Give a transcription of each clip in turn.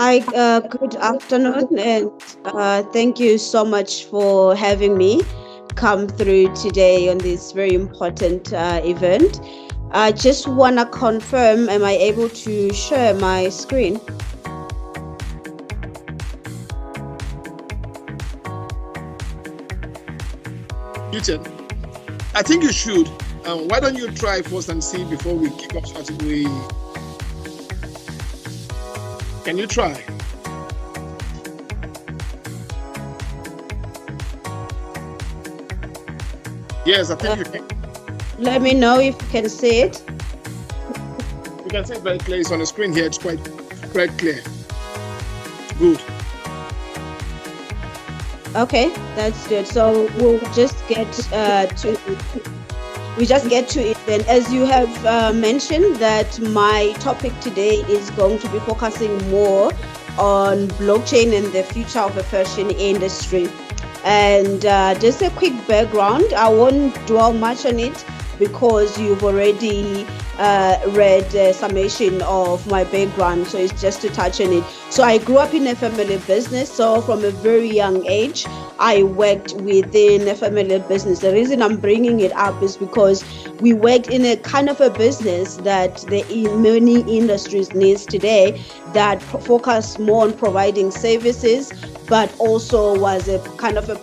Hi, good afternoon, and thank you so much for having me come through today on this very important event. I just want to confirm, am I able to share my screen? Muted. I think you should. Why don't you try first and see before we kick off? Can you try? Yes, I Uh, think you can. Let me know if you can see it. You can see it very clear. It's on the screen here. It's quite clear. Good. Okay, that's good. So we'll just get to we just get to it then. As you have mentioned, that my topic today is going to be focusing more on blockchain and the future of the fashion industry. And just a quick background, I won't dwell much on it because you've already read a summation of my background. So it's just to touch on it. So I grew up in a family business. So from a very young age, I worked within a family business. The reason I'm bringing it up is because we worked in a kind of a business that the many industries needs today that focus more on providing services, but also was a kind of a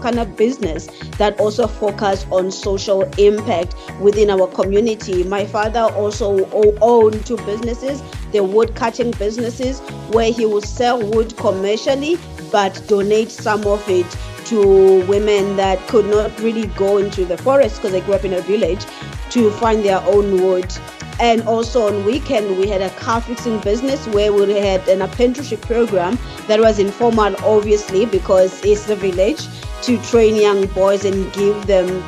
kind of business that also focused on social impact within our community. My father also owned two businesses, the wood cutting businesses, where he would sell wood commercially, but donate some of it to women that could not really go into the forest because they grew up in a village to find their own wood. And also on weekend, we had a car fixing business where we had an apprenticeship program that was informal, obviously, because it's the village, to train young boys and give them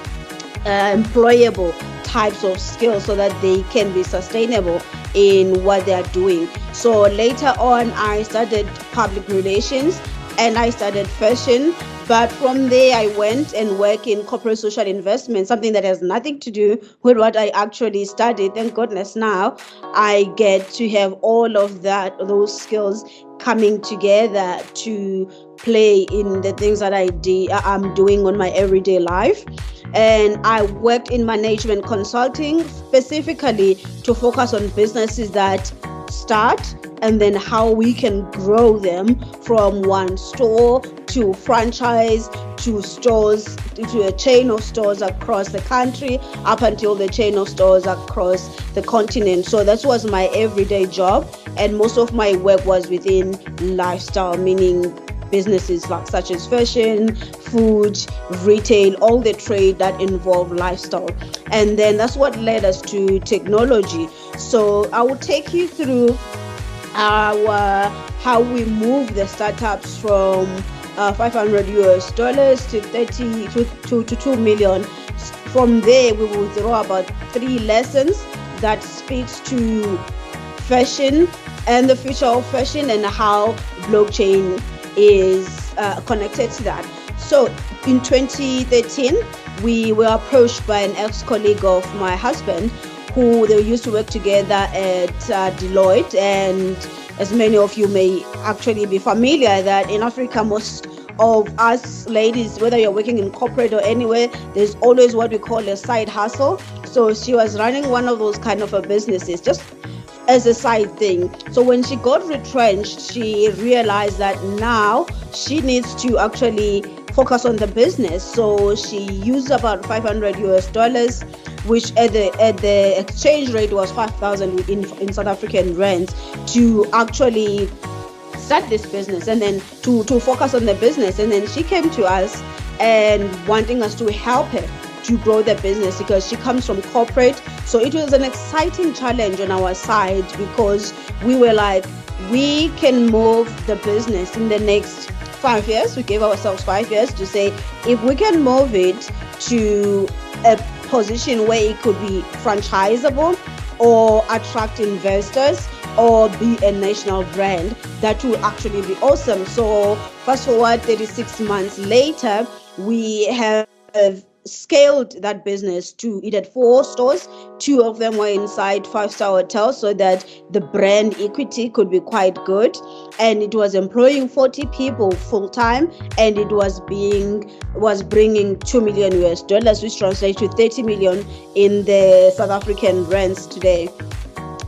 employable types of skills so that they can be sustainable in what they are doing. So later on, I studied public relations and I started fashion. But from there, I went and worked in corporate social investment, something that has nothing to do with what I actually studied. Thank goodness now I get to have all of those skills coming together to play in the things that I'm doing on my everyday life. And I worked in management consulting specifically to focus on businesses that start and then how we can grow them from one store to franchise to stores to a chain of stores across the country up until the chain of stores across the continent. So that was my everyday job, and most of my work was within lifestyle, meaning businesses like such as fashion, food, retail, all the trade that involve lifestyle. And then that's what led us to technology. So I will take you through our how we move the startups from 500 US dollars to 30 to 2 million. From there, we will draw about 3 lessons that speaks to fashion and the future of fashion and how blockchain is connected to that. So in 2013, we were approached by an ex-colleague of my husband who they used to work together at Deloitte. And as many of you may actually be familiar, that in Africa, most of us ladies, whether you're working in corporate or anywhere, there's always what we call a side hustle. So she was running one of those kind of a businesses just as a side thing. So when she got retrenched, she realized that now she needs to actually focus on the business. So she used about 500 US dollars, which at the exchange rate was 5,000 in South African rands, to actually start this business and then to focus on the business. And then she came to us and wanting us to help her to grow the business because she comes from corporate. So it was an exciting challenge on our side because we were like, we can move the business in the next 5 years. We gave ourselves 5 years to say, if we can move it to a position where it could be franchisable or attract investors or be a national brand, that will actually be awesome. So fast forward 36 months later, we have scaled that business to, it had 4 stores. 2 of them were inside 5-star hotels, so that the brand equity could be quite good, and it was employing 40 people full time, and it was bringing $2 million US, which translates to 30 million in the South African rands today.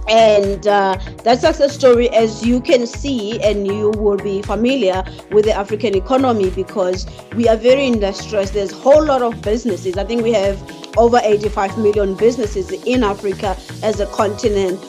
And that success story, as you can see, and you will be familiar with the African economy, because we are very industrious. There's a whole lot of businesses. I think we have over 85 million businesses in Africa as a continent.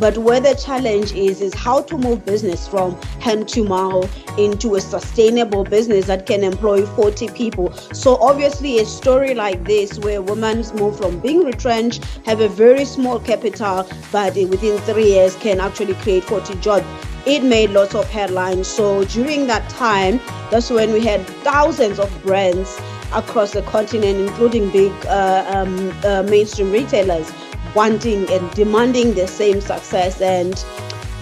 But where the challenge is how to move business from hand to mouth into a sustainable business that can employ 40 people. So obviously a story like this, where women move from being retrenched, have a very small capital, but within 3 years can actually create 40 jobs, it made lots of headlines. So during that time, that's when we had thousands of brands across the continent, including big mainstream retailers, wanting and demanding the same success, and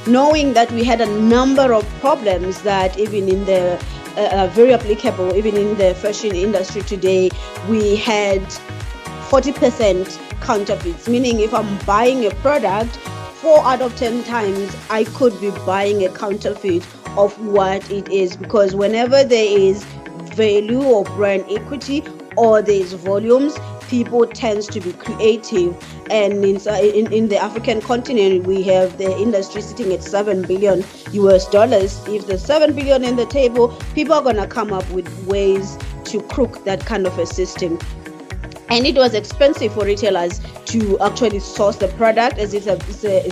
knowing that we had a number of problems that even in the very applicable, even in the fashion industry today, we had 40% counterfeits, meaning if I'm buying a product, 4 out of 10 times I could be buying a counterfeit of what it is, because whenever there is value or brand equity or there is volumes, people tends to be creative. And in the African continent, we have the industry sitting at $7 billion US. If there's $7 billion in the table, people are going to come up with ways to crook that kind of a system. And it was expensive for retailers to actually source the product, as it's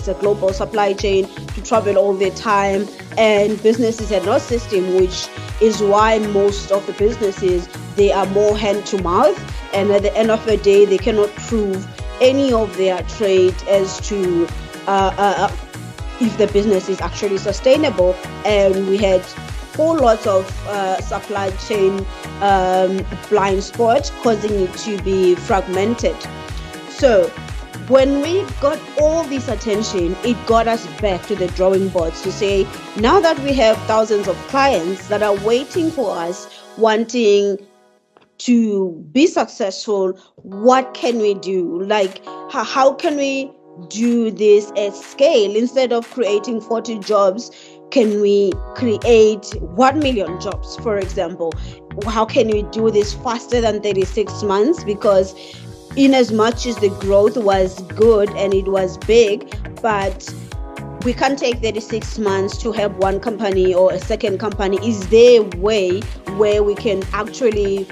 a global supply chain, to travel all the time, and businesses had no system, which is why most of the businesses, they are more hand to mouth, and at the end of the day they cannot prove any of their trade as to if the business is actually sustainable. And we had whole lots of supply chain blind spots, causing it to be fragmented. So when we got all this attention, it got us back to the drawing boards to say, now that we have thousands of clients that are waiting for us, wanting to be successful, what can we do? Like, how can we do this at scale? Instead of creating 40 jobs, can we create 1 million jobs, for example? How can we do this faster than 36 months? Because in as much as the growth was good and it was big, but we can't take 36 months to help one company or a second company. Is there a way where we can actually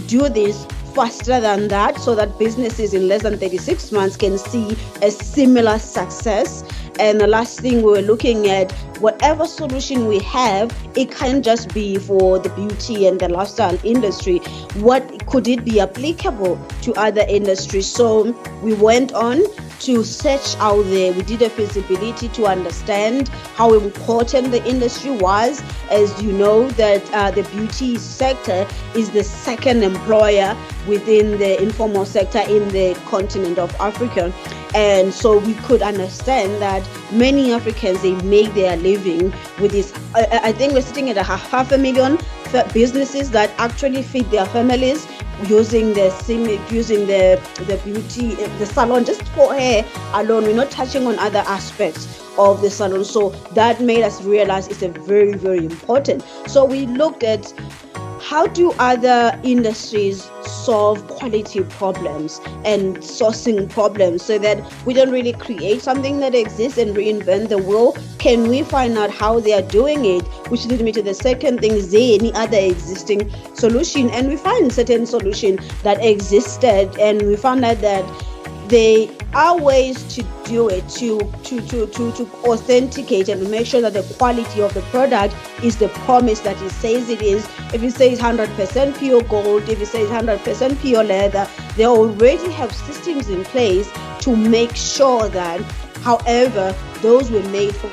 do this faster than that, so that businesses in less than 36 months can see a similar success? And the last thing, we're looking at whatever solution we have, it can't just be for the beauty and the lifestyle industry. What could it be applicable to other industries? So we went on to search out there. We did a feasibility to understand how important the industry was. As you know, that the beauty sector is the second employer within the informal sector in the continent of Africa. And so we could understand that many Africans, they make their living with this. I think we're sitting at 500,000 businesses that actually feed their families using the beauty, the salon, just for hair alone. We're not touching on other aspects of the salon. So that made us realize it's a very, very important. So we looked at how do other industries solve quality problems and sourcing problems, so that we don't really create something that exists and reinvent the wheel. Can we find out how they are doing it? Which leads me to the second thing: is there any other existing solution? And we find certain solution that existed, and we found out that there are ways to do it, to authenticate and make sure that the quality of the product is the promise that it says it is. If it says 100% pure gold, if it says 100% pure leather, they already have systems in place to make sure that, however, those were made for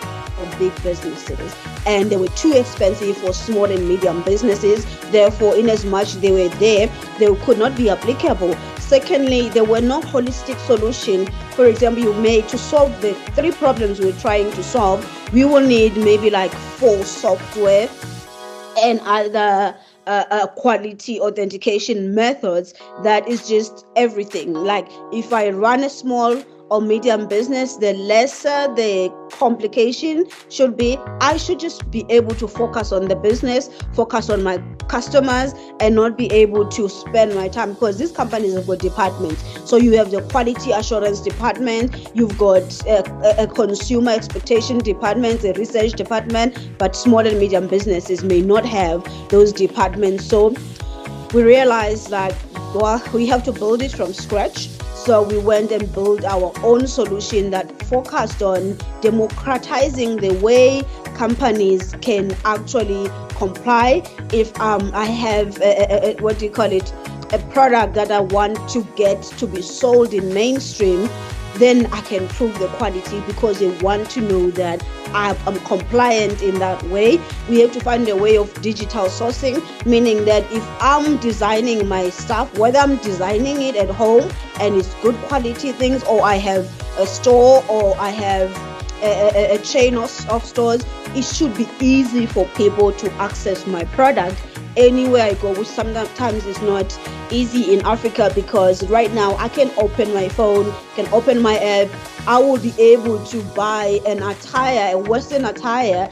big businesses and they were too expensive for small and medium businesses. Therefore, in as much they were there, they could not be applicable. Secondly, there were no holistic solution. For example, to solve the 3 problems we're trying to solve, we will need maybe like 4 software and other quality authentication methods that is just everything. Like if I run a small or medium business, the lesser the complication should be. I should just be able to focus on the business, focus on my customers, and not be able to spend my time, because these companies have got departments. So you have the quality assurance department, you've got a consumer expectation department, a research department, but small and medium businesses may not have those departments. So we realized that, well, we have to build it from scratch. So we went and built our own solution that focused on democratizing the way companies can actually comply. If I have a product that I want to get to be sold in mainstream, then I can prove the quality, because they want to know that I'm compliant in that way. We have to find a way of digital sourcing, meaning that if I'm designing my stuff, whether I'm designing it at home and it's good quality things, or I have a store, or I have a chain of stores, it should be easy for people to access my product anywhere I go, which sometimes is not easy in Africa, because right now I can open my phone, can open my app, I will be able to buy an attire, a Western attire,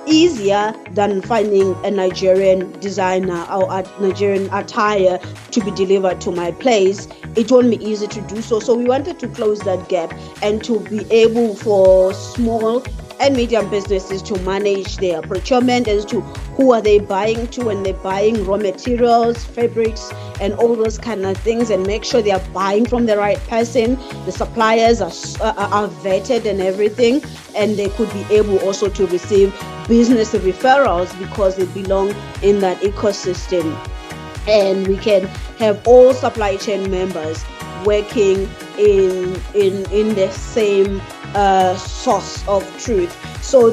easier than finding a Nigerian designer or a Nigerian attire to be delivered to my place. It won't be easy to do so. So we wanted to close that gap and to be able for small and medium businesses to manage their procurement as to who are they buying to, when they're buying raw materials, fabrics, and all those kind of things, and make sure they are buying from the right person. The suppliers are vetted and everything, and they could be able also to receive business referrals because they belong in that ecosystem. And we can have all supply chain members working in the same source of truth. So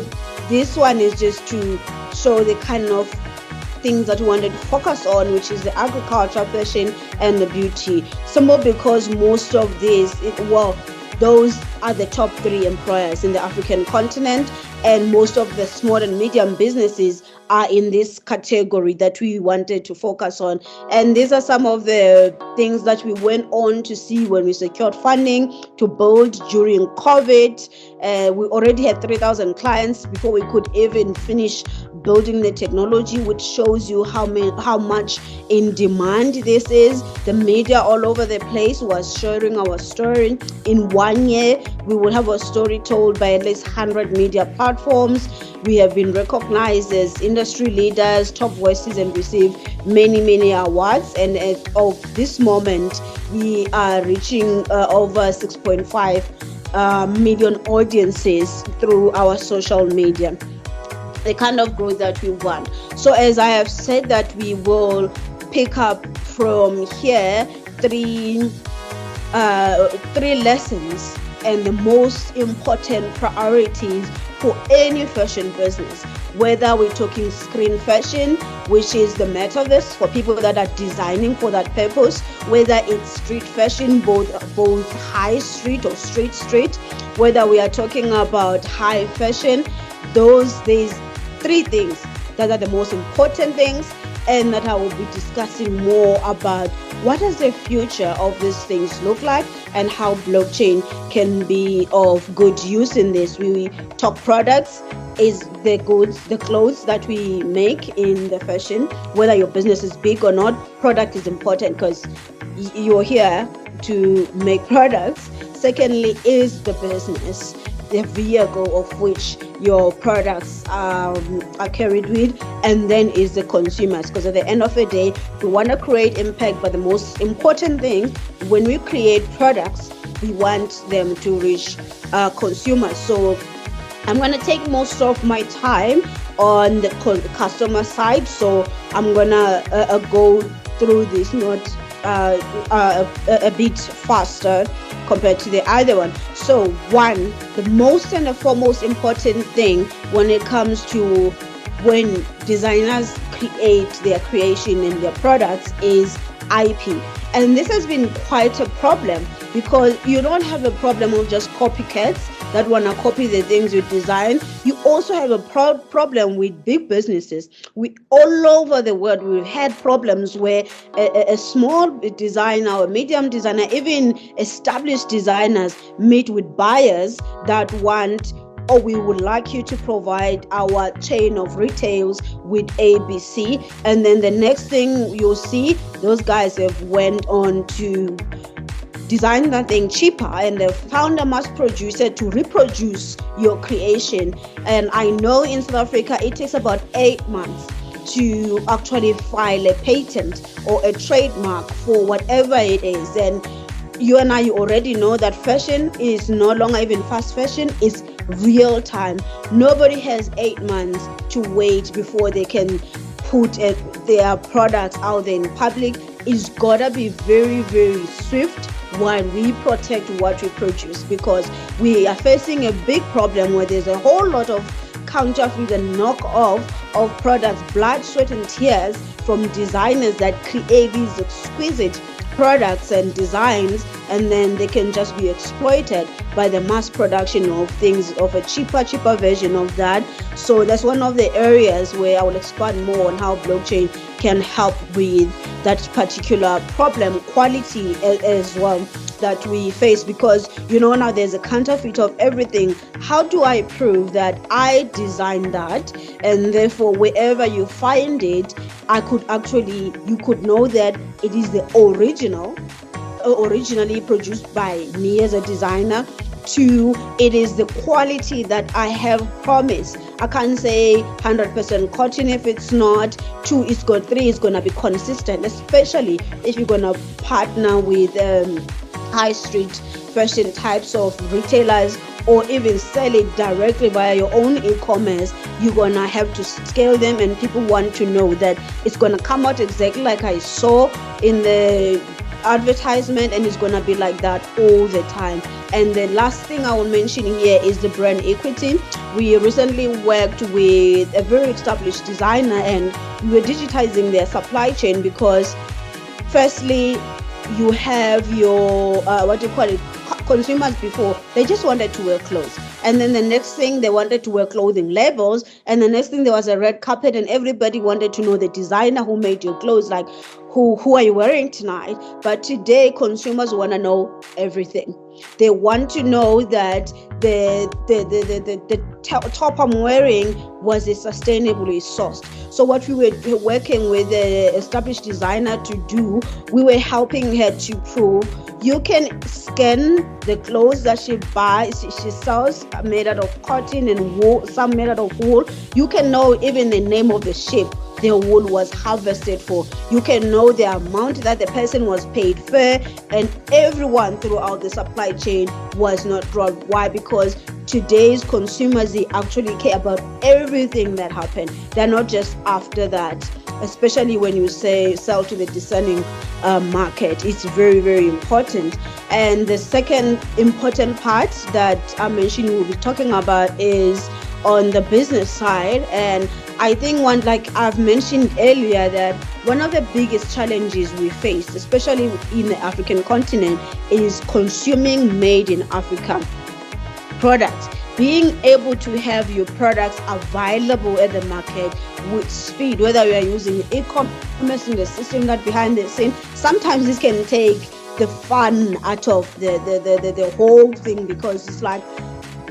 this one is just to show the kind of things that we wanted to focus on, which is the agriculture, fashion, and the beauty. Simple because most of these, those are the top 3 employers in the African continent, and most of the small and medium businesses are in this category that we wanted to focus on. And these are some of the things that we went on to see when we secured funding to build during COVID. We already had 3,000 clients before we could even finish building the technology, which shows you how much in demand this is. The media all over the place was sharing our story. In 1 year, we will have a story told by at least 100 media platforms. We have been recognized as industry leaders, top voices, and received many awards. And as of this moment, we are reaching over 6.5 million audiences through our social media. The kind of growth that we want. So as I have said, that we will pick up from here 3 lessons and the most important priorities for any fashion business, whether we're talking screen fashion, which is the metaverse for people that are designing for that purpose, whether it's street fashion, both high street or street, whether we are talking about high fashion, these 3 things that are the most important things, and that I will be discussing more about what does the future of these things look like and how blockchain can be of good use in this. We talk products, is the goods, the clothes that we make in the fashion, whether your business is big or not, product is important because you're here to make products. Secondly, is the business, the vehicle of which your products are carried with, and then is the consumers, because at the end of the day we want to create impact, but the most important thing when we create products, we want them to reach consumers. So I'm going to take most of my time on the customer side, so I'm going to go through this not a bit faster compared to the other one. So one, the most and the foremost important thing when it comes to when designers create their creation and their products is IP. And this has been quite a problem because you don't have a problem of just copycats that want to copy the things you design. You also have a problem with big businesses. We all over the world, we've had problems where a small designer or medium designer, even established designers, meet with buyers that want, or we would like you to provide our chain of retails with ABC, and then the next thing you'll see, those guys have went on to design that thing cheaper, and they found a mass producer to reproduce your creation. And I know in South Africa it takes about 8 months to actually file a patent or a trademark for whatever it is. And you and I already know that fashion is no longer even fast fashion, it's real time. Nobody has 8 months to wait before they can put their products out there in public. It's gotta be very, very swift while we protect what we produce, because we are facing a big problem where there's a whole lot of counterfeit and knockoff of products, blood, sweat and tears from designers that create these exquisite products and designs, and then they can just be exploited by the mass production of things, of a cheaper version of that. So that's one of the areas where I will expand more on how blockchain can help with that particular problem, quality as well, that we face, because now there's a counterfeit of everything. How do I prove that I designed that, and therefore wherever you find it, you could know that it is the originally produced by me as a designer. 2, it is the quality that I have promised. I can't say 100% cotton if it's not. 2, it's got 3, it's gonna be consistent, especially if you're gonna partner with high street fashion types of retailers, or even sell it directly via your own e-commerce. You're gonna have to scale them, and people want to know that it's gonna come out exactly like I saw in the advertisement, and it's gonna be like that all the time. And the last thing I will mention here is the brand equity. We recently worked with a very established designer, and we were digitizing their supply chain, because firstly, you have your consumers before, they just wanted to wear clothes, and then the next thing they wanted to wear clothing labels, and the next thing there was a red carpet, and everybody wanted to know the designer who made your clothes, like who are you wearing tonight? But today consumers want to know everything. They want to know that the top I'm wearing, was it sustainably sourced? So what we were working with the established designer to do, we were helping her to prove you can scan the clothes that she buys, she sells, made out of cotton and wool, some made out of wool. You can know even the name of the ship the wool was harvested for. You can know the amount that the person was paid fair, and everyone throughout the supply chain was not robbed. Why? Because today's consumers, they actually care about everything that happened. They're not just after that, especially when you sell to the discerning market. It's very, very important. And the second important part that I mentioned we'll be talking about is on the business side. And I think like I've mentioned earlier, that one of the biggest challenges we face, especially in the African continent, is consuming made in Africa products. Being able to have your products available at the market with speed, whether you are using e-commerce in the system, that behind the scene, sometimes this can take the fun out of the whole thing, because it's like,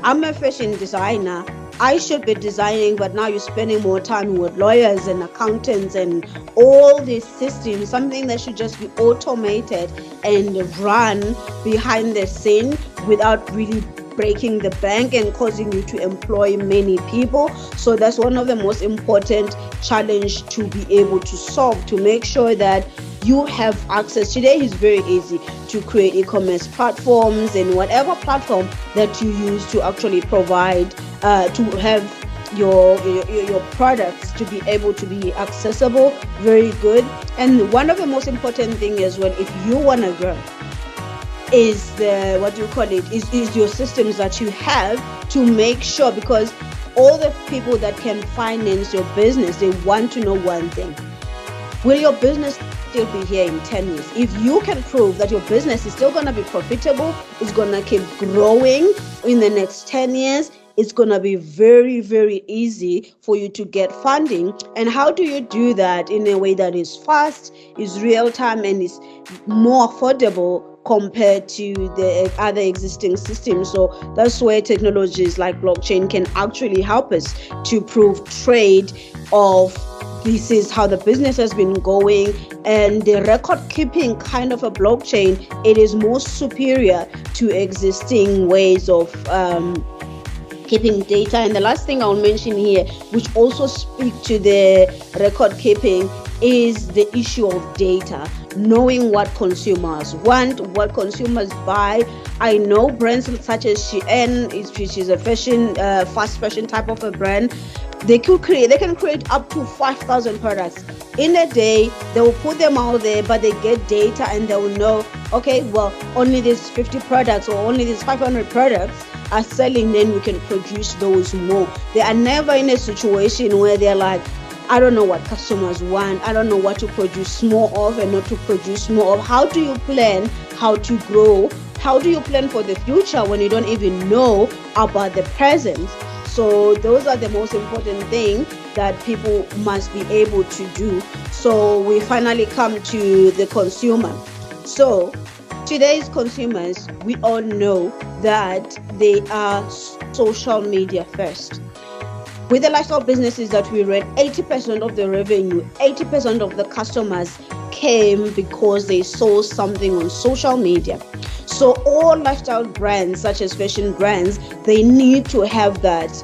I'm a fashion designer, I should be designing, but now you're spending more time with lawyers and accountants and all these systems, something that should just be automated and run behind the scene without really breaking the bank and causing you to employ many people. So that's one of the most important challenge to be able to solve, to make sure that you have access. Today is very easy to create e-commerce platforms, and whatever platform that you use to actually provide to have your products to be able to be accessible, very good. And one of the most important thing as well, if you want to grow, is is your systems that you have to make sure, because all the people that can finance your business, they want to know one thing: will your business still be here in 10 years. If you can prove that your business is still going to be profitable, it's going to keep growing in the next 10 years, it's going to be very, very easy for you to get funding. And how do you do that in a way that is fast, is real time, and is more affordable compared to the other existing systems? So that's where technologies like blockchain can actually help us to prove trade of this is how the business has been going, and the record keeping kind of a blockchain, it is more superior to existing ways of keeping data. And the last thing I'll mention here, which also speak to the record keeping, is the issue of data. Knowing what consumers want, what consumers buy. I know brands such as Shein, which is a fashion, fast fashion type of a brand. They can create up to 5,000 products in a day. They will put them out there, but they get data and they will know, okay, well, only these 50 products or only these 500 products are selling, then we can produce those more. They are never in a situation where they're like, I don't know what customers want, I don't know what to produce more of and not to produce more of. How do you plan how to grow? How do you plan for the future when you don't even know about the present? So those are the most important things that people must be able to do. So we finally come to the consumer. So today's consumers, we all know that they are social media first. With the lifestyle businesses that we read, 80% of the revenue, 80% of the customers came because they saw something on social media. So all lifestyle brands, such as fashion brands, they need to have that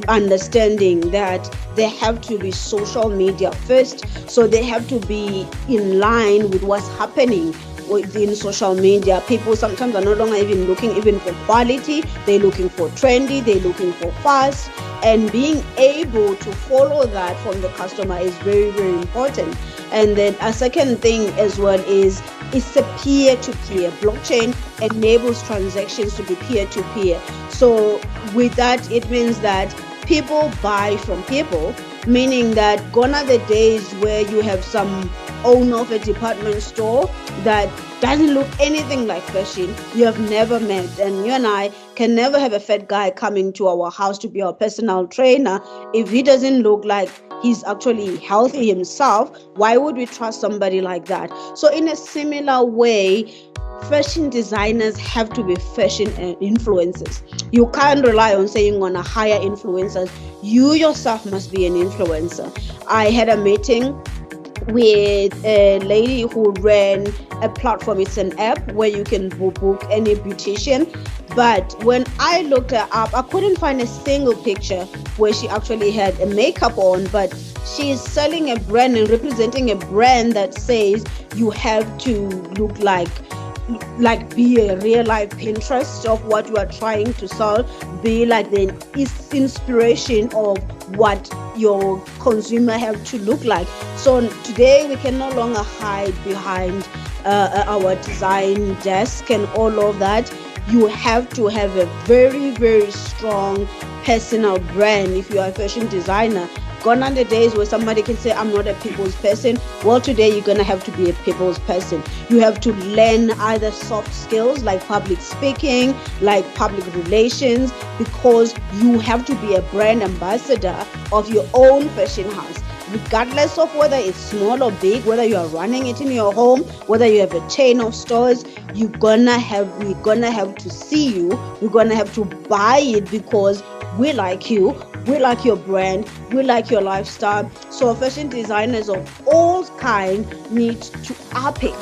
understanding that they have to be social media first. So they have to be in line with what's happening within social media. People sometimes are no longer even looking even for quality. They're looking for trendy. They're looking for fast. And being able to follow that from the customer is very, very important. And then a second thing as well is it's a peer-to-peer. Blockchain enables transactions to be peer-to-peer. So with that, it means that people buy from people, meaning that gone are the days where you have some owner of a department store that doesn't look anything like fashion you have never met. And you and I can never have a fat guy coming to our house to be our personal trainer if he doesn't look like he's actually healthy himself. Why would we trust somebody like that? So in a similar way, fashion designers have to be fashion influencers. You can't rely on saying on a hire influencers. You yourself must be an influencer. I had a meeting with a lady who ran a platform. It's an app where you can book any beautician. But when I looked her up, I couldn't find a single picture where she actually had a makeup on. But she's selling a brand and representing a brand that says you have to look like be a real life Pinterest of what you are trying to sell, be like the inspiration of what your consumer have to look like. So today we can no longer hide behind our design desk and all of that. You have to have a very, very strong personal brand if you are a fashion designer. Gone are the days where somebody can say, I'm not a people's person. Well, today you're going to have to be a people's person. You have to learn either soft skills like public speaking, like public relations, because you have to be a brand ambassador of your own fashion house. Regardless of whether it's small or big, whether you are running it in your home, whether you have a chain of stores, we're gonna have to see you. We're gonna have to buy it because we like you, we like your brand, we like your lifestyle. So fashion designers of all kinds need to up it.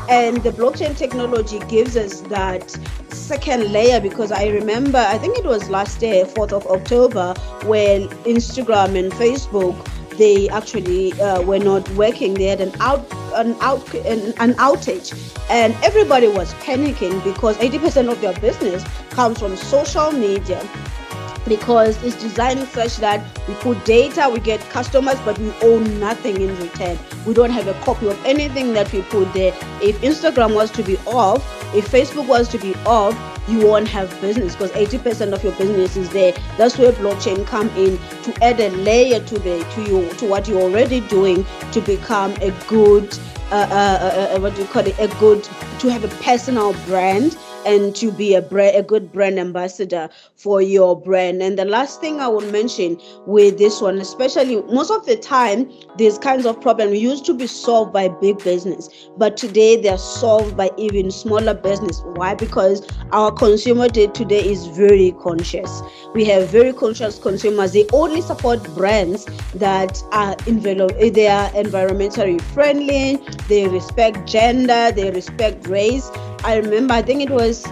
And the blockchain technology gives us that second layer, because I remember, I think it was last year, 4th of October, when Instagram and Facebook, they actually were not working. They had an outage, and everybody was panicking because 80% of their business comes from social media, because it's designed such that we put data, we get customers, but we own nothing in return. We don't have a copy of anything that we put there. If Instagram was to be off, if Facebook was to be off, you won't have business, because 80% of your business is there. That's where blockchain come in to add a layer to what you're already doing, to become a good what do you call it, a good, to have a personal brand, and to be a good brand ambassador for your brand. And the last thing I will mention with this one, especially most of the time, these kinds of problems used to be solved by big business, but today they're solved by even smaller business. Why? Because our consumer today is very conscious. We have very conscious consumers. They only support brands that are they are environmentally friendly, they respect gender, they respect race. I remember, I think it was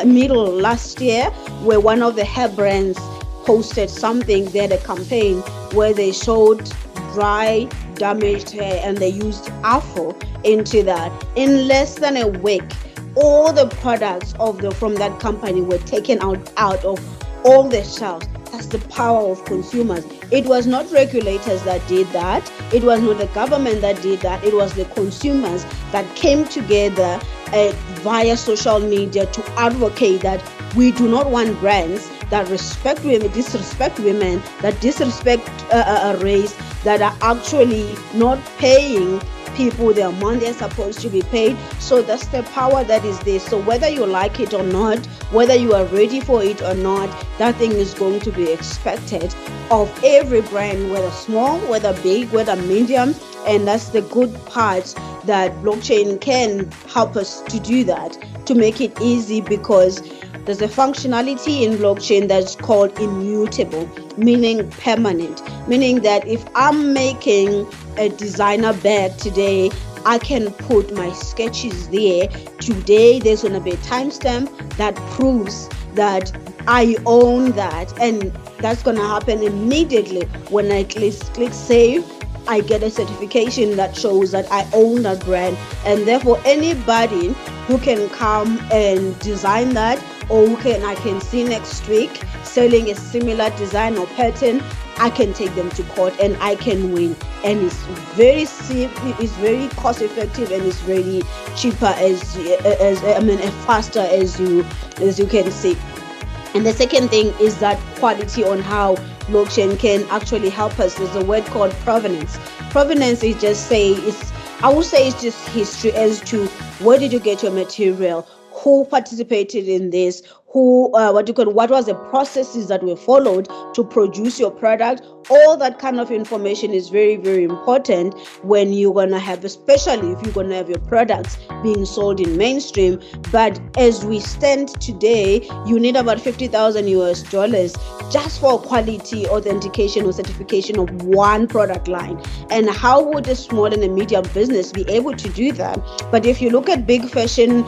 middle last year, where one of the hair brands posted something. They had a campaign where they showed dry, damaged hair, and they used Afro into that. In less than a week, all the products from that company were taken out of all the shelves. That's the power of consumers. It was not regulators that did that. It was not the government that did that. It was the consumers that came together via social media to advocate that we do not want brands that disrespect women, that disrespect race, that are actually not paying people the amount they're supposed to be paid. So that's the power that is there. So whether you like it or not, whether you are ready for it or not, that thing is going to be expected of every brand, whether small, whether big, whether medium. And that's the good part, that blockchain can help us to do that, to make it easy, because there's a functionality in blockchain that's called immutable, meaning permanent, meaning that if I'm making a designer bag today, I can put my sketches there. Today, there's going to be a timestamp that proves that I own that, and that's going to happen immediately. When I click save, I get a certification that shows that I own that brand, and therefore anybody who can come and design that, or I can see next week selling a similar design or pattern, I can take them to court and I can win. And it's very simple, it's very cost effective, and it's very cheaper faster as you can see. And the second thing is that quality on how blockchain can actually help us. There's a word called provenance. Provenance is I would say it's just history as to where did you get your material, who participated in this, what was the processes that were followed to produce your product. All that kind of information is very, very important when you're gonna have, especially if you're gonna have your products being sold in mainstream. But as we stand today, you need about $50,000 just for quality authentication or certification of one product line. And how would a small and a medium business be able to do that? But if you look at big fashion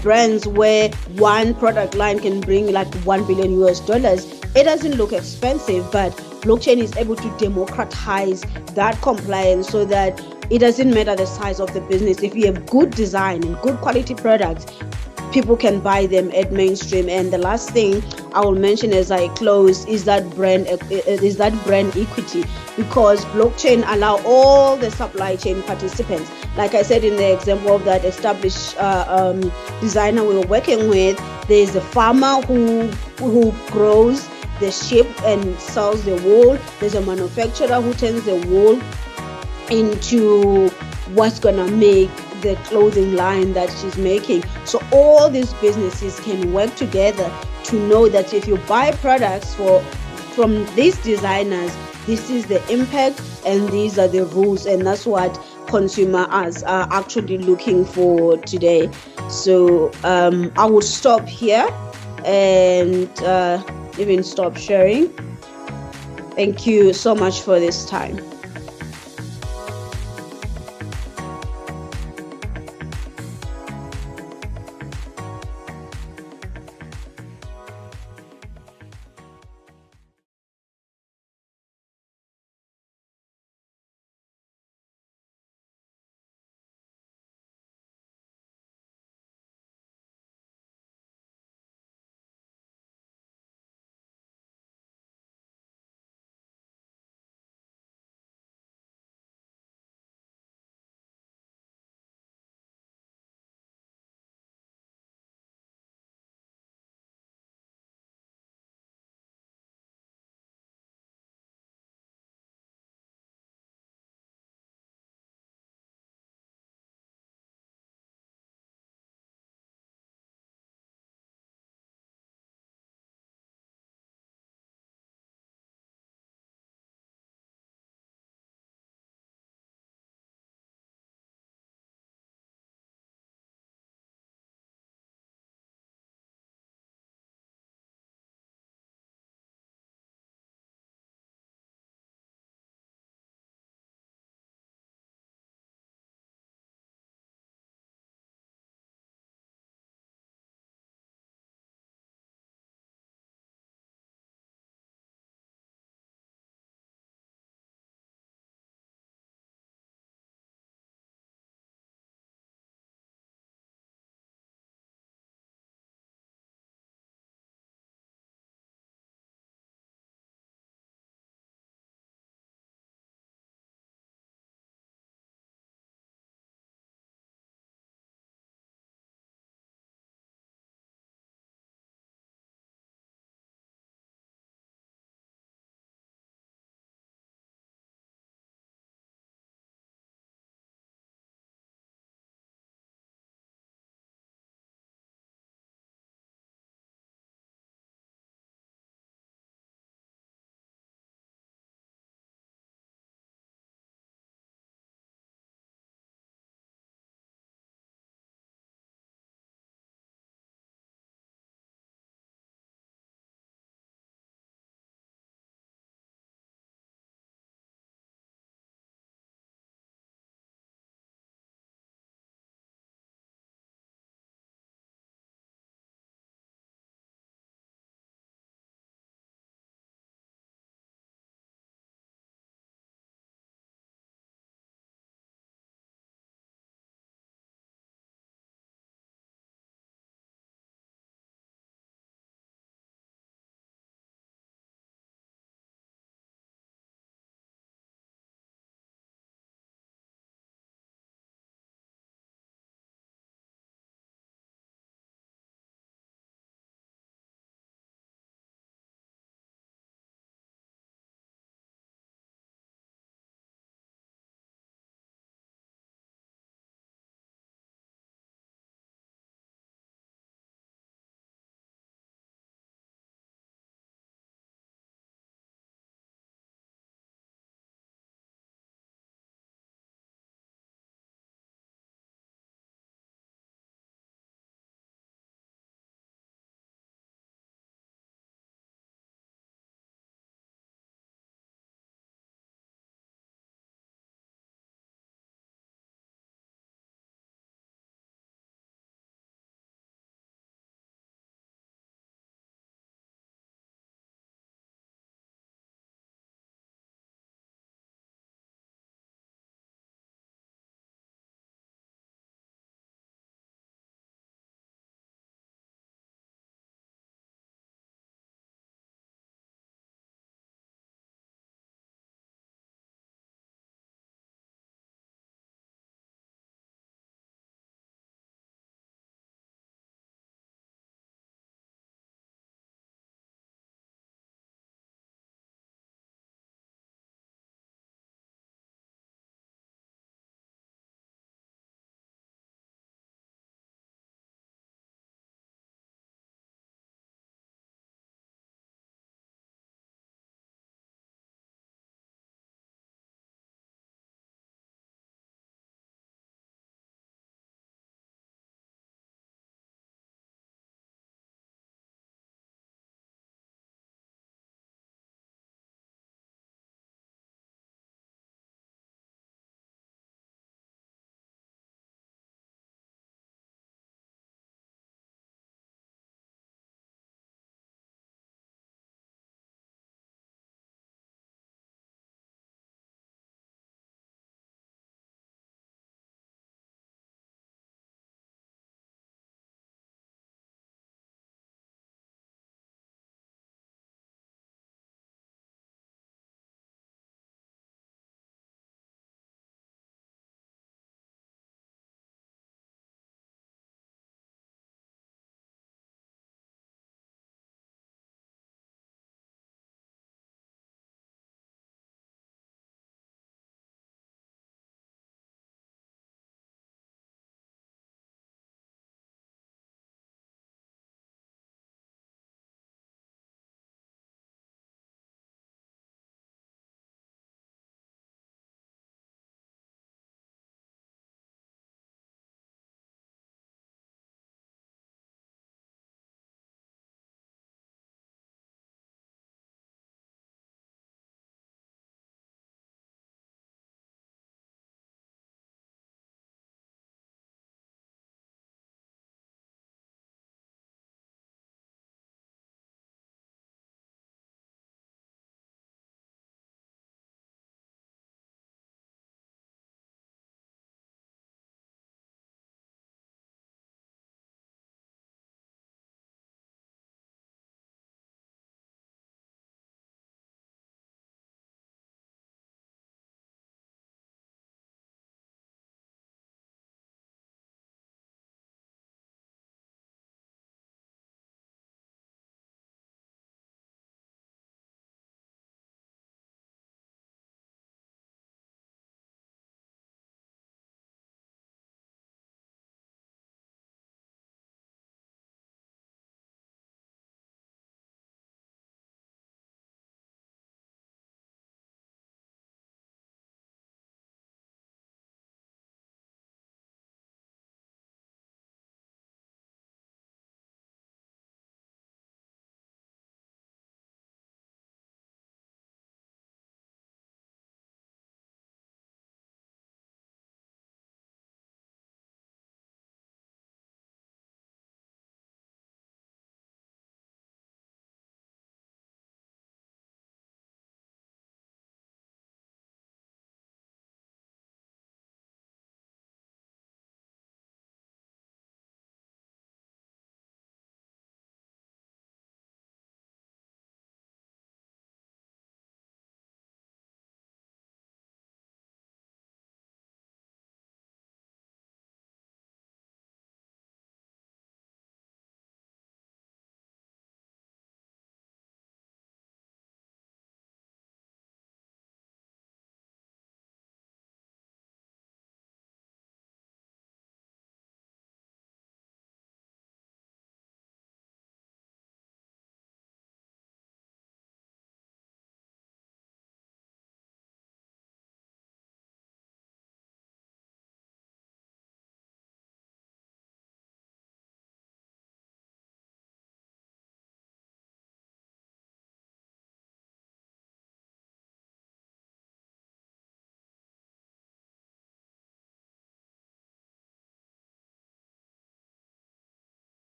brands where one product line can bring like $1 billion, it doesn't look expensive, but blockchain is able to democratize that compliance, so that it doesn't matter the size of the business. If you have good design and good quality products, people can buy them at mainstream. And the last thing I will mention as I close is that brand equity, because blockchain allow all the supply chain participants. Like I said in the example of that established designer we were working with, there's a farmer who grows the sheep and sells the wool. There's a manufacturer who turns the wool into what's gonna make the clothing line that she's making. So all these businesses can work together to know that if you buy products from these designers, this is the impact and these are the rules, and that's what consumers are actually looking for today. So I will stop here and even stop sharing. Thank you so much for this time.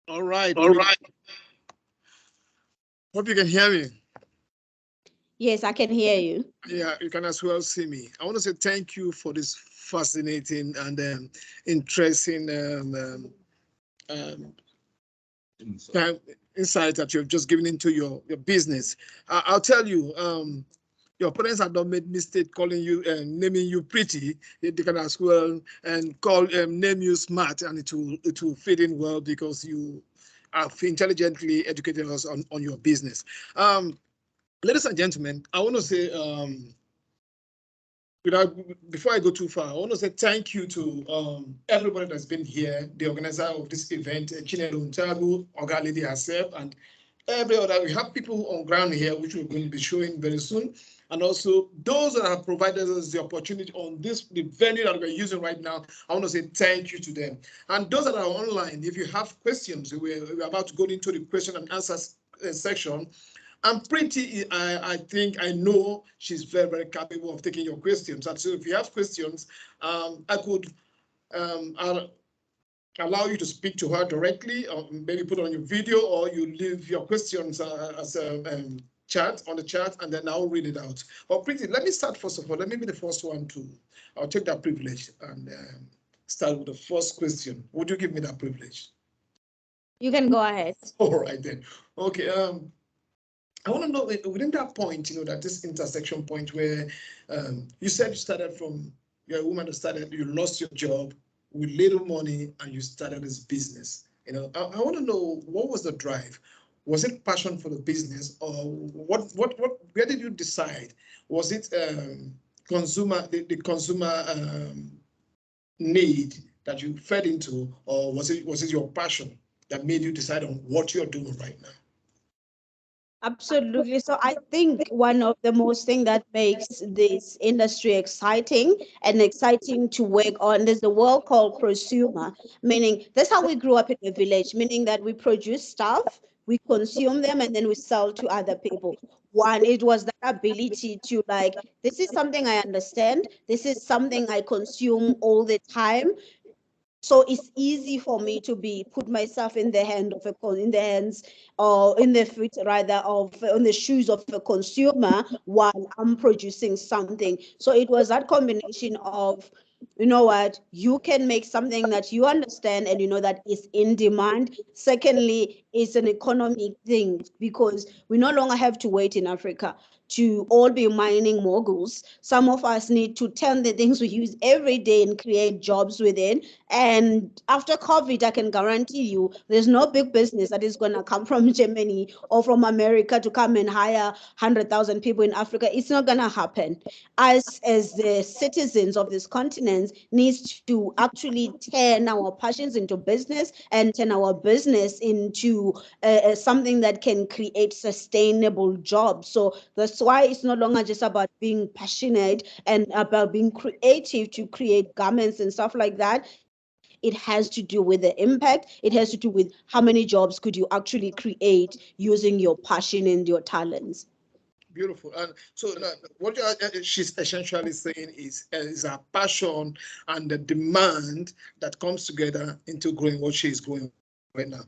All right. All right. Hope you can hear me. Yes, I can hear you. Yeah, you can as well see me. I want to say thank you for this fascinating and interesting um, time, insight that you've just given into your business. I'll tell you, your parents have not made mistake calling you and naming you pretty. They can as well and call name you smart, and it will fit in well because you have intelligently educated us on your business. Ladies and gentlemen, I want to say without before I go too far, I want to say thank you to everybody that's been here, the organizer of this event, Chinelo Ntagu, Oga Lady herself, and every other. We have people on ground here, which we're going to be showing very soon, and also those that have provided us the opportunity on the venue that we're using right now. I want to say thank you to them, and those that are online. If you have questions, we're about to go into the question and answers section. I'm pretty, I think I know she's very, very capable of taking your questions. And so if you have questions, I could allow you to speak to her directly, or maybe put on your video, or you leave your questions as a chat on the chat, and then I'll read it out. Well, Pretty, let me start first of all. Let me be the first one I'll take that privilege and start with the first question. Would you give me that privilege? You can go ahead. All right then. Okay. I want to know within that point, that this intersection point where you said you started from, you're a woman that started, you lost your job with little money and you started this business. I want to know, what was the drive? Was it passion for the business, or where did you decide? Was it the consumer need that you fed into, or was it your passion that made you decide on what you're doing right now? Absolutely. So I think one of the most thing that makes this industry exciting and exciting to work on is the world called prosumer, meaning that's how we grew up in the village, meaning that we produce stuff, we consume them, and then we sell to other people. One, it was that ability to like, this is something I understand, this is something I consume all the time, so it's easy for me to be put myself in the in the hands, or in the feet rather, of in the shoes of a consumer while I'm producing something. So it was that combination of, you know what, you can make something that you understand and you know that is in demand. Secondly, it's an economic thing because we no longer have to wait in Africa to all be mining moguls. Some of us need to turn the things we use every day and create jobs within. And after COVID, I can guarantee you there's no big business that is going to come from Germany or from America to come and hire 100,000 people in Africa. It's not going to happen. Us, as the citizens of this continent, needs to actually turn our passions into business and turn our business into something that can create sustainable jobs. So that's why it's no longer just about being passionate and about being creative to create garments and stuff like that. It has to do with the impact. It has to do with how many jobs could you actually create using your passion and your talents. Beautiful. And so what she's essentially saying is her passion and the demand that comes together into growing what she is growing right now.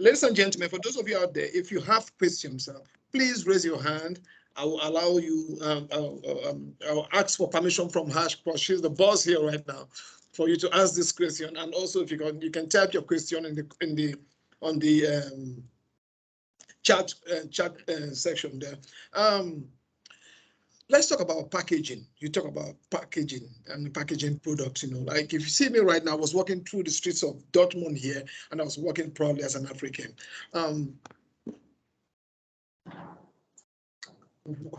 Ladies and gentlemen, for those of you out there, if you have questions, please raise your hand. I will allow you, I'll ask for permission from her because she's the boss here right now for you to ask this question. And also, if you can type your question on the chat section there. Let's talk about packaging. You talk about packaging and packaging products. Like if you see me right now, I was walking through the streets of Dortmund here, and I was walking proudly as an African.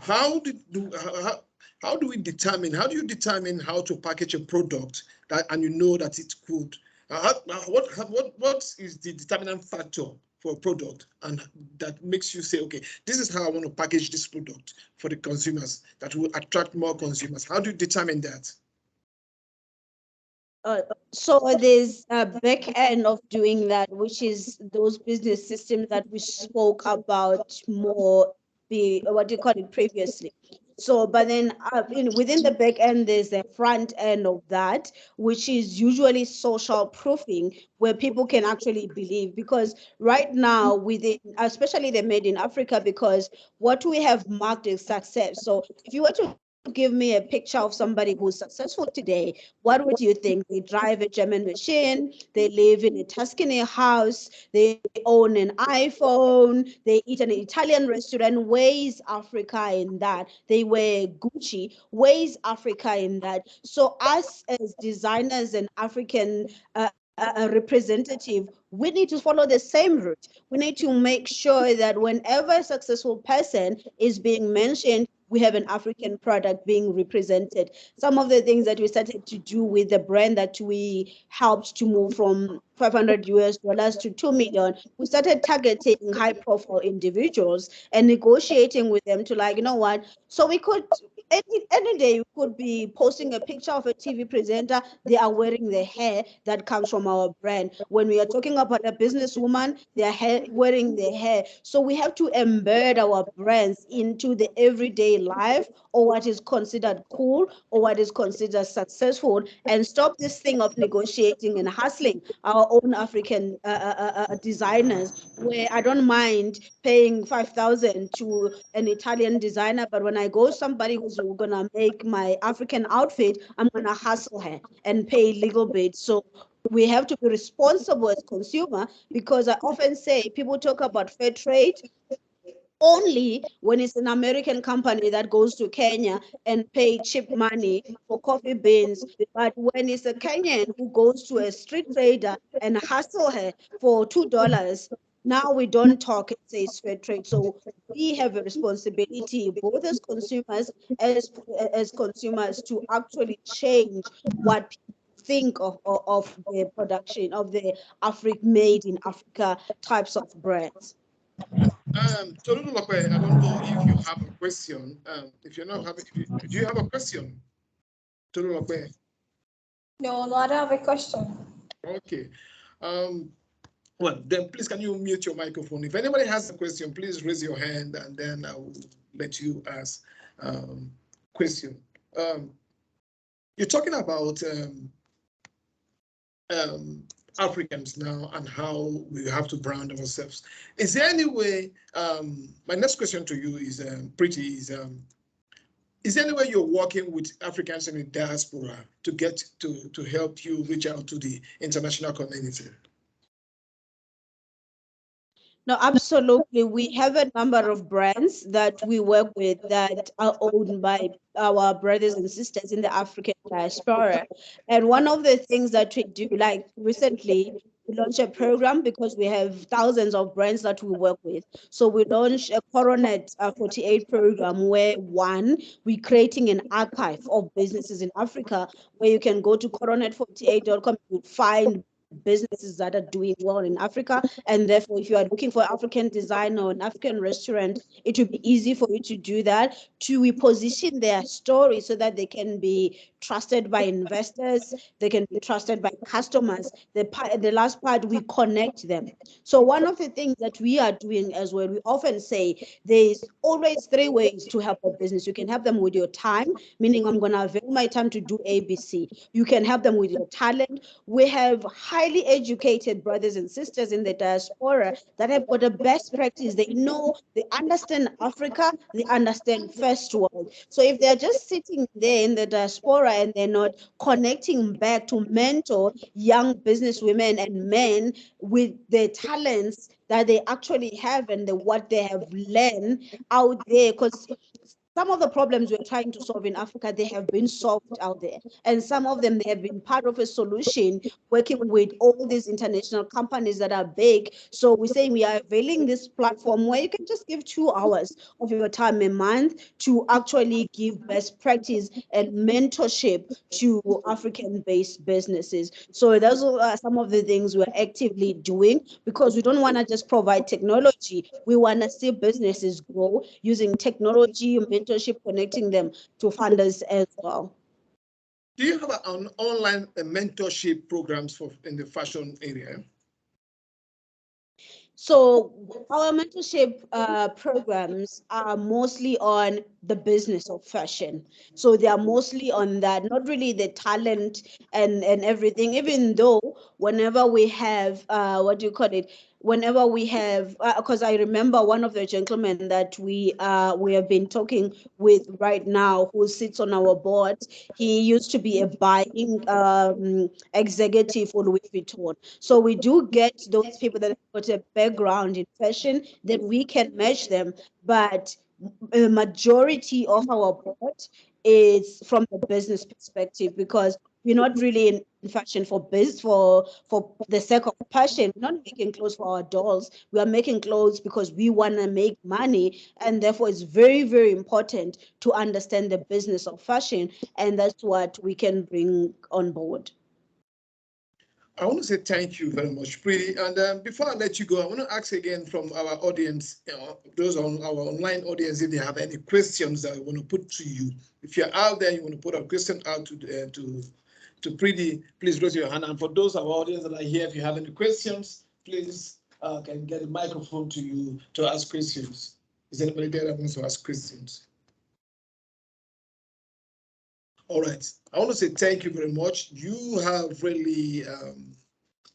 How do we determine? How do you determine how to package a product and you know that it could? What is the determinant factor for a product and that makes you say, okay, this is how I want to package this product for the consumers that will attract more consumers? How do you determine that? So there's a back end of doing that, which is those business systems that we spoke about more, what do you call it, previously. So, but then within the back end, there's the front end of that, which is usually social proofing, where people can actually believe. Because right now, within, especially the Made in Africa, because what we have marked is success. So if you were to give me a picture of somebody who's successful today, what would you think? They drive a German machine, they live in a Tuscany house, they own an iPhone, they eat in an Italian restaurant. Where is Africa in that? They wear Gucci. Where is Africa in that? So us as designers and African representative, we need to follow the same route. We need to make sure that whenever a successful person is being mentioned, we have an African product being represented. Some of the things that we started to do with the brand that we helped to move from 500 US dollars to 2 million, we started targeting high profile individuals and negotiating with them to, like, you know what? So we could, any day you could be posting a picture of a TV presenter, they are wearing the hair that comes from our brand. When we are talking about a businesswoman, they are wearing the hair. So we have to embed our brands into the everyday life, or what is considered cool, or what is considered successful, and stop this thing of negotiating and hustling our own African designers, where I don't mind paying 5,000 to an Italian designer, but when I go somebody who's gonna make my African outfit, I'm gonna hustle her and pay legal bid. So we have to be responsible as consumer, because I often say people talk about fair trade only when it's an American company that goes to Kenya and pay cheap money for coffee beans. But when it's a Kenyan who goes to a street trader and hustle her for $2, now we don't talk, it says fair trade. So we have a responsibility, both as consumers, as consumers, to actually change what people think of the production of the Made in Africa types of brands. Tolu Lope, I don't know if you have a question. If you're not having, do you have a question, Tolu Lope? No, I don't have a question. Okay. Well, then please can you mute your microphone? If anybody has a question, please raise your hand, and then I will let you ask question. You're talking about Africans now and how we have to brand ourselves. Is there any way, my next question to you is is there any way you're working with Africans in the diaspora to get to help you reach out to the international community? No, absolutely. We have a number of brands that we work with that are owned by our brothers and sisters in the African diaspora. And one of the things that we do, like recently, we launched a program because we have thousands of brands that we work with. So we launched a Coronet 48 program where, one, we're creating an archive of businesses in Africa where you can go to coronet48.com and find businesses that are doing well in Africa. And therefore, if you are looking for African design or an African restaurant, it will be easy for you to do that, to reposition their story so that they can be trusted by investors, they can be trusted by customers. The last part, we connect them. So one of the things that we are doing as well, we often say there's always three ways to help a business. You can help them with your time, meaning I'm going to avail my time to do ABC. You can help them with your talent. We have highly educated brothers and sisters in the diaspora that have got the best practice. They know, they understand Africa, they understand first world. So if they're just sitting there in the diaspora and they're not connecting back to mentor young business women and men with their talents that they actually have and what they have learned out there, because some of the problems we're trying to solve in Africa, they have been solved out there. And some of them, they have been part of a solution, working with all these international companies that are big. So we're saying we are availing this platform where you can just give 2 hours of your time a month to actually give best practice and mentorship to African-based businesses. So those are some of the things we're actively doing, because we don't want to just provide technology. We want to see businesses grow using technology, mentorship, connecting them to funders as well. Do you have an online mentorship programs in the fashion area? So our mentorship programs are mostly on the business of fashion. So they are mostly on that, not really the talent and everything. Even though whenever we have what do you call it? Whenever we have, because I remember one of the gentlemen that we have been talking with right now, who sits on our board. He used to be a buying executive for Louis Vuitton. So we do get those people that have got a background in fashion, then we can match them. But the majority of our board is from the business perspective, because we're not really in fashion for for the sake of passion. We're not making clothes for our dolls. We are making clothes because we want to make money, and therefore it's very, very important to understand the business of fashion, and that's what we can bring on board. I want to say thank you very much, Preeti. And before I let you go, I want to ask again from our audience, those on our online audience, if they have any questions that I want to put to you. If you're out there, you want to put a question out to Preeti, please raise your hand. And for those of our audience that are here, if you have any questions, please can get a microphone to you to ask questions. Is anybody there that wants to ask questions? All right. I want to say thank you very much. You have really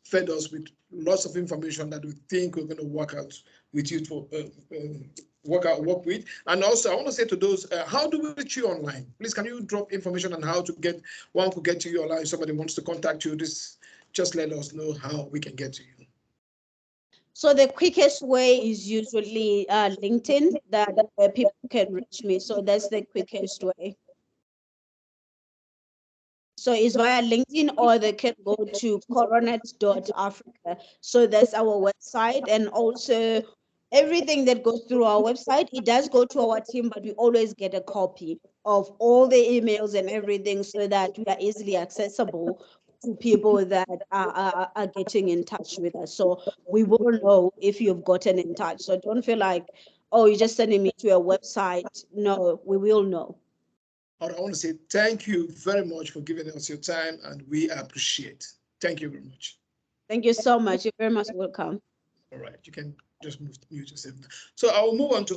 fed us with lots of information that we think we're going to work out with you for work with. And also, I want to say to those, how do we reach you online? Please, can you drop information on how to get one could get to you online? If somebody wants to contact you, just let us know how we can get to you. So the quickest way is usually LinkedIn, that where people can reach me. So that's the quickest way. So it's via LinkedIn, or they can go to coronet.africa. So that's our website. And also everything that goes through our website, it does go to our team, but we always get a copy of all the emails and everything, so that we are easily accessible to people that are getting in touch with us. So we will know if you've gotten in touch. So don't feel like, oh, you're just sending me to a website. No, we will know. I want to say thank you very much for giving us your time, and we appreciate. Thank you very much. Thank you so much. You're very much welcome. All right, you can just mute yourself. So I will move on to